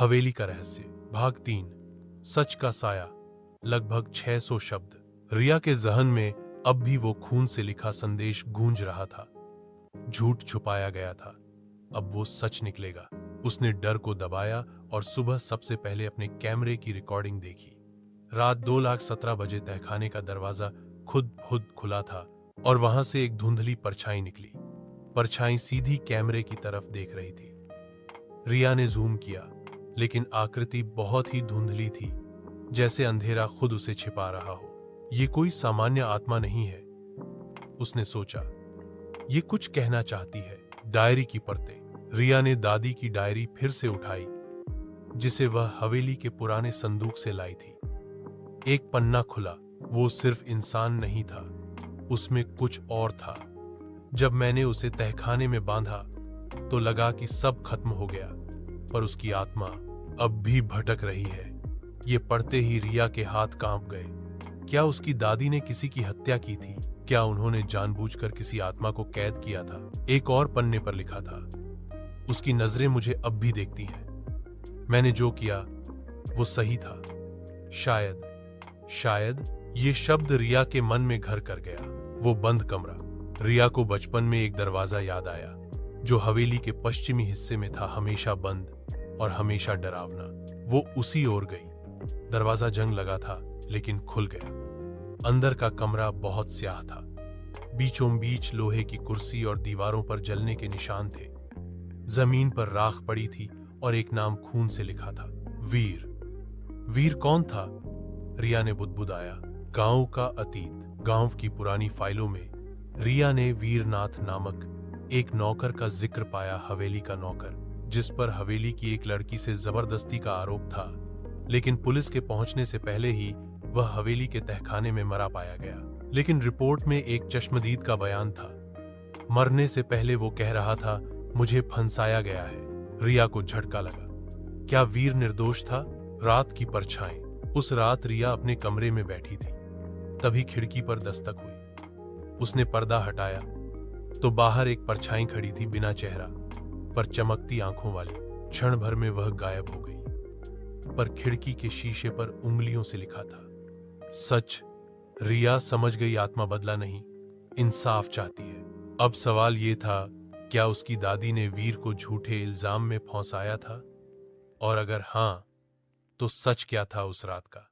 हवेली का रहस्य भाग 3 सच का साया। लगभग 600 शब्द। रिया के जहन में अब भी वो खून से लिखा संदेश गूंज रहा था। झूठ छुपाया गया था, अब वो सच निकलेगा। उसने डर को दबाया और सुबह सबसे पहले अपने कैमरे की रिकॉर्डिंग देखी। रात 2:17 बजे तहखाने का दरवाजा खुद खुला था और वहां से एक धुंधली परछाई निकली। परछाई सीधी कैमरे की तरफ देख रही थी। रिया ने जूम किया, लेकिन आकृति बहुत ही धुंधली थी, जैसे अंधेरा खुद उसे छिपा रहा हो। ये कोई सामान्य आत्मा नहीं है, उसने सोचा। ये कुछ कहना चाहती है। डायरी की परतें। रिया ने दादी की डायरी फिर से उठाई, जिसे वह हवेली के पुराने संदूक से लाई थी। एक पन्ना खुला। वो सिर्फ इंसान नहीं था, उसमें कुछ और था। जब मैंने उसे तहखाने में बांधा तो लगा कि सब खत्म हो गया, पर उसकी आत्मा अब भी भटक रही है। ये पढ़ते ही रिया के हाथ कांप गए। क्या उसकी दादी ने किसी की हत्या की थी? क्या उन्होंने जानबूझकर किसी आत्मा को कैद किया था? एक और पन्ने पर लिखा था, उसकी नजरें मुझे अब भी देखती हैं। मैंने जो किया वो सही था। शायद ये शब्द रिया के मन में घर कर गया। वो बंद कमरा। रिया को बचपन में एक दरवाजा याद आया, जो हवेली के पश्चिमी हिस्से में था, हमेशा बंद और हमेशा डरावना। वो उसी ओर गई। दरवाजा जंग लगा था, लेकिन खुल गया। अंदर का कमरा बहुत स्याह था। बीचों बीच लोहे की कुर्सी और दीवारों पर जलने के निशान थे। जमीन पर राख पड़ी थी और एक नाम खून से लिखा था, वीर। वीर कौन था? रिया ने बुदबुदाया। गांव का अतीत। गांव की पुरानी फाइलों में रिया ने वीरनाथ नामक एक नौकर का जिक्र पाया। हवेली का नौकर, जिस पर हवेली की एक लड़की से जबरदस्ती का आरोप था, लेकिन पुलिस के पहुंचने से पहले ही वह हवेली के तहखाने में मरा पाया गया। लेकिन रिपोर्ट में एक चश्मदीद का बयान था। मरने से पहले वो कह रहा था, मुझे फंसाया गया है। रिया को झटका लगा। क्या वीर निर्दोष था? रात की परछाई। उस रात रिया अपने कमरे में बैठी थी, तभी खिड़की पर दस्तक हुई। उसने पर्दा हटाया तो बाहर एक परछाई खड़ी थी, बिना चेहरा पर चमकती आंखों वाली। क्षण भर में वह गायब हो गई, पर खिड़की के शीशे पर उंगलियों से लिखा था, सच। रिया समझ गई, आत्मा बदला नहीं, इंसाफ चाहती है। अब सवाल ये था, क्या उसकी दादी ने वीर को झूठे इल्जाम में फंसाया था? और अगर हां, तो सच क्या था उस रात का?